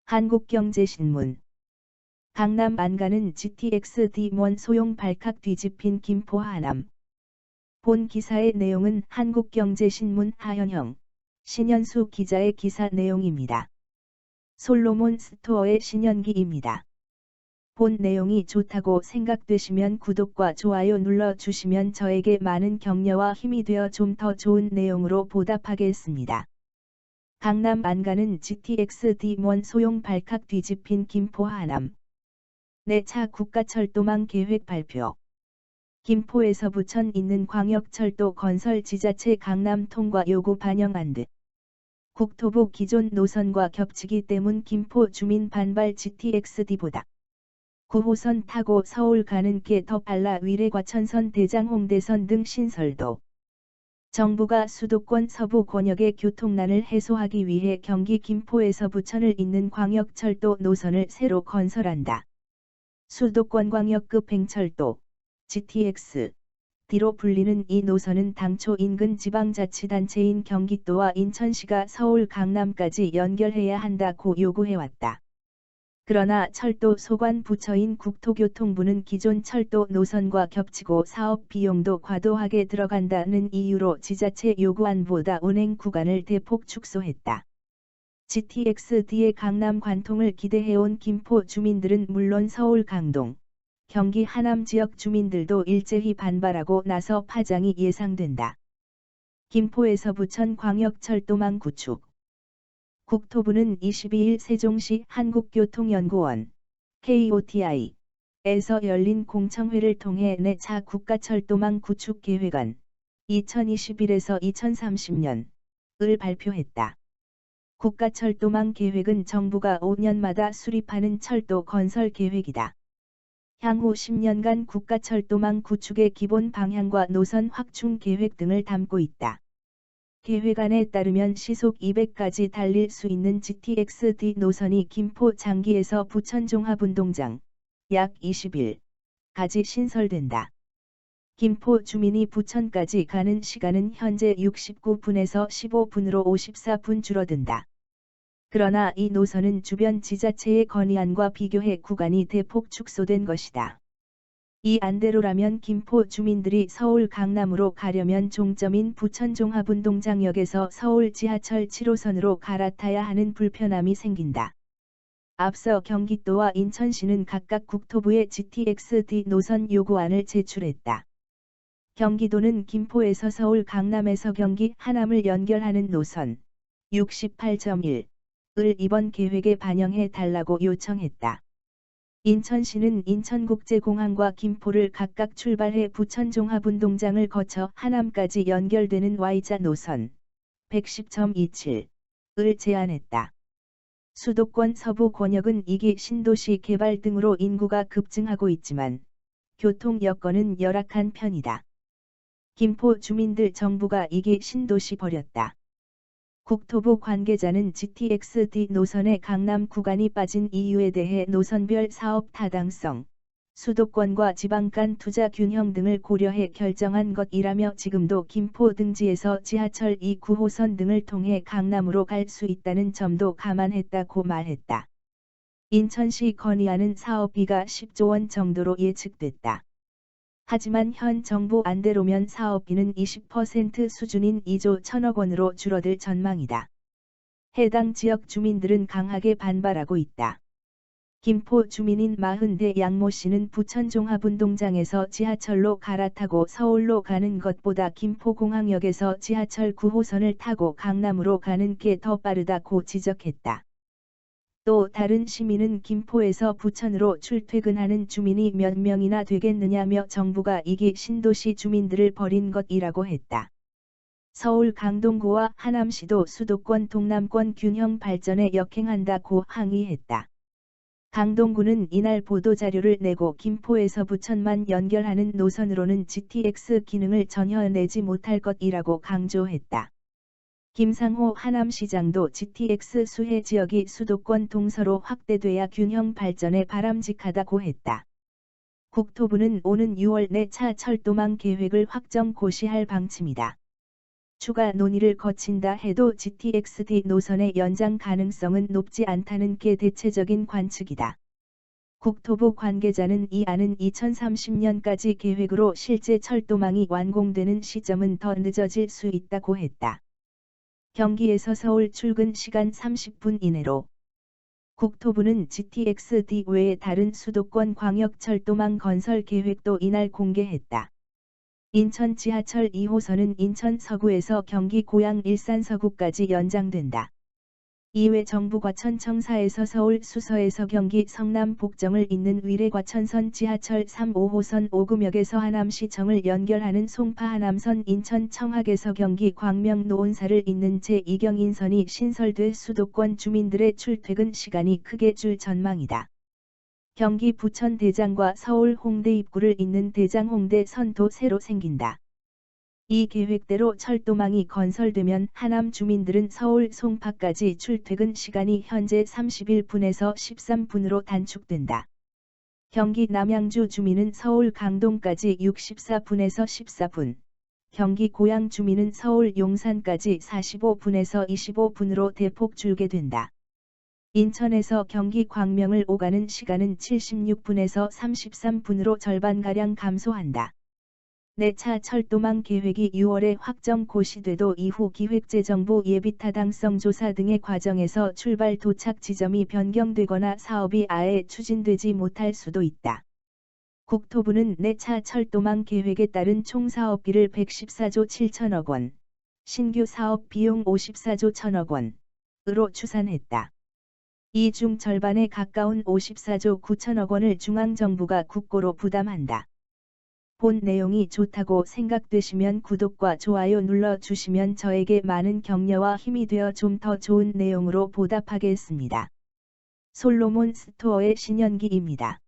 한국경제신문. 강남 안가는 GTX D1 소용 발칵 뒤집힌 김포 하남. 본 기사의 내용은 한국경제신문 하현형, 신현수 기자의 기사 내용입니다. 솔로몬 스토어의 신현기입니다. 본 내용이 좋다고 생각되시면 구독과 좋아요 눌러주시면 저에게 많은 격려와 힘이 되어 좀 더 좋은 내용으로 보답하겠습니다. 강남 안가는 GTX D1 소용 발칵 뒤집힌 김포 하남. 내차 국가철도망 계획 발표. 김포에서 부천 있는 광역철도 건설 지자체 강남 통과 요구 반영한 듯. 국토부 기존 노선과 겹치기 때문 김포 주민 반발. GTX-D보다 9호선 타고 서울 가는 게 더 빨라. 위례과천선 대장 홍대선 등 신설도. 정부가 수도권 서부 권역의 교통난을 해소하기 위해 경기 김포에서 부천을 잇는 광역철도 노선을 새로 건설한다. 수도권 광역급 행철도 GTX D로 불리는 이 노선은 당초 인근 지방자치단체인 경기도와 인천시가 서울 강남까지 연결해야 한다고 요구해왔다. 그러나 철도 소관 부처인 국토교통부는 기존 철도 노선과 겹치고 사업 비용도 과도하게 들어간다는 이유로 지자체 요구안보다 운행 구간을 대폭 축소했다. GTX-D의 강남 관통을 기대해온 김포 주민들은 물론 서울 강동, 경기 하남 지역 주민들도 일제히 반발하고 나서 파장이 예상된다. 김포에서 부천 광역철도망 구축. 국토부는 22일 세종시 한국교통연구원 KOTI에서 열린 공청회를 통해 내차 국가철도망 구축 계획안 2021에서 2030년을 발표했다. 국가철도망 계획은 정부가 5년마다 수립하는 철도 건설 계획이다. 향후 10년간 국가철도망 구축의 기본 방향과 노선 확충 계획 등을 담고 있다. 계획안에 따르면 시속 200까지 달릴 수 있는 GTX-D 노선이 김포 장기에서 부천 종합운동장 약 20일까지 신설된다. 김포 주민이 부천까지 가는 시간은 현재 69분에서 15분으로 54분 줄어든다. 그러나 이 노선은 주변 지자체의 건의안과 비교해 구간이 대폭 축소된 것이다. 이 안대로라면 김포 주민들이 서울 강남으로 가려면 종점인 부천 종합운동장역에서 서울 지하철 7호선으로 갈아타야 하는 불편함이 생긴다. 앞서 경기도와 인천시는 각각 국토부에 GTX-D 노선 요구안을 제출했다. 경기도는 김포에서 서울 강남에서 경기 하남을 연결하는 노선 68.1을 이번 계획에 반영해 달라고 요청했다. 인천시는 인천국제공항과 김포를 각각 출발해 부천 종합운동장을 거쳐 하남까지 연결되는 Y자 노선 110.27을 제안했다. 수도권 서부 권역은 2기 신도시 개발 등으로 인구가 급증하고 있지만 교통 여건은 열악한 편이다. 김포 주민들 정부가 2기 신도시 버렸다. 국토부 관계자는 GTX-D 노선의 강남 구간이 빠진 이유에 대해 노선별 사업 타당성, 수도권과 지방 간 투자 균형 등을 고려해 결정한 것이라며 지금도 김포 등지에서 지하철 2, 9호선 등을 통해 강남으로 갈 수 있다는 점도 감안했다고 말했다. 인천시 건의안은 사업비가 10조 원 정도로 예측됐다. 하지만 현 정부 안대로면 사업비는 20% 수준인 2조 1천억 원으로 줄어들 전망이다. 해당 지역 주민들은 강하게 반발하고 있다. 김포 주민인 40대 양모 씨는 부천 종합운동장에서 지하철로 갈아타고 서울로 가는 것보다 김포공항역에서 지하철 9호선을 타고 강남으로 가는 게 더 빠르다고 지적했다. 또 다른 시민은 김포에서 부천으로 출퇴근하는 주민이 몇 명이나 되겠느냐며 정부가 2기 신도시 주민들을 버린 것이라고 했다. 서울 강동구와 하남시도 수도권 동남권 균형 발전에 역행한다고 항의했다. 강동구는 이날 보도자료를 내고 김포에서 부천만 연결하는 노선으로는 GTX 기능을 전혀 내지 못할 것이라고 강조했다. 김상호 하남시장도 GTX 수혜 지역이 수도권 동서로 확대돼야 균형 발전에 바람직하다고 했다. 국토부는 오는 6월 내차 철도망 계획을 확정 고시할 방침이다. 추가 논의를 거친다 해도 GTX-D 노선의 연장 가능성은 높지 않다는 게 대체적인 관측이다. 국토부 관계자는 이 안은 2030년까지 계획으로 실제 철도망이 완공되는 시점은 더 늦어질 수 있다고 했다. 경기에서 서울 출근 시간 30분 이내로. 국토부는 GTX-D 외에 다른 수도권 광역철도망 건설 계획도 이날 공개했다. 인천 지하철 2호선은 인천 서구에서 경기 고양 일산 서구까지 연장된다. 이외 정부 과천 청사에서 서울 수서에서 경기 성남 복정을 잇는 위례과천선 지하철 3-5호선 오구역에서 하남시청을 연결하는 송파 하남선 인천 청학에서 경기 광명 노원사를 잇는 제2경인선이 신설돼 수도권 주민들의 출퇴근 시간이 크게 줄 전망이다. 경기 부천 대장과 서울 홍대 입구를 잇는 대장 홍대 선도 새로 생긴다. 이 계획대로 철도망이 건설되면 하남 주민들은 서울 송파까지 출퇴근 시간이 현재 31분에서 13분으로 단축된다. 경기 남양주 주민은 서울 강동까지 64분에서 14분, 경기 고양 주민은 서울 용산까지 45분에서 25분으로 대폭 줄게 된다. 인천에서 경기 광명을 오가는 시간은 76분에서 33분으로 절반가량 감소한다. 내차 철도망 계획이 6월에 확정 고시돼도 이후 기획재정부 예비타당성 조사 등의 과정에서 출발 도착 지점이 변경되거나 사업이 아예 추진되지 못할 수도 있다. 국토부는 내차 철도망 계획에 따른 총 사업비를 114조 7천억 원, 신규 사업 비용 54조 1천억 원으로 추산했다. 이 중 절반에 가까운 54조 9천억 원을 중앙정부가 국고로 부담한다. 본 내용이 좋다고 생각되시면 구독과 좋아요 눌러주시면 저에게 많은 격려와 힘이 되어 좀 더 좋은 내용으로 보답하겠습니다. 솔로몬 스토어의 신현기입니다.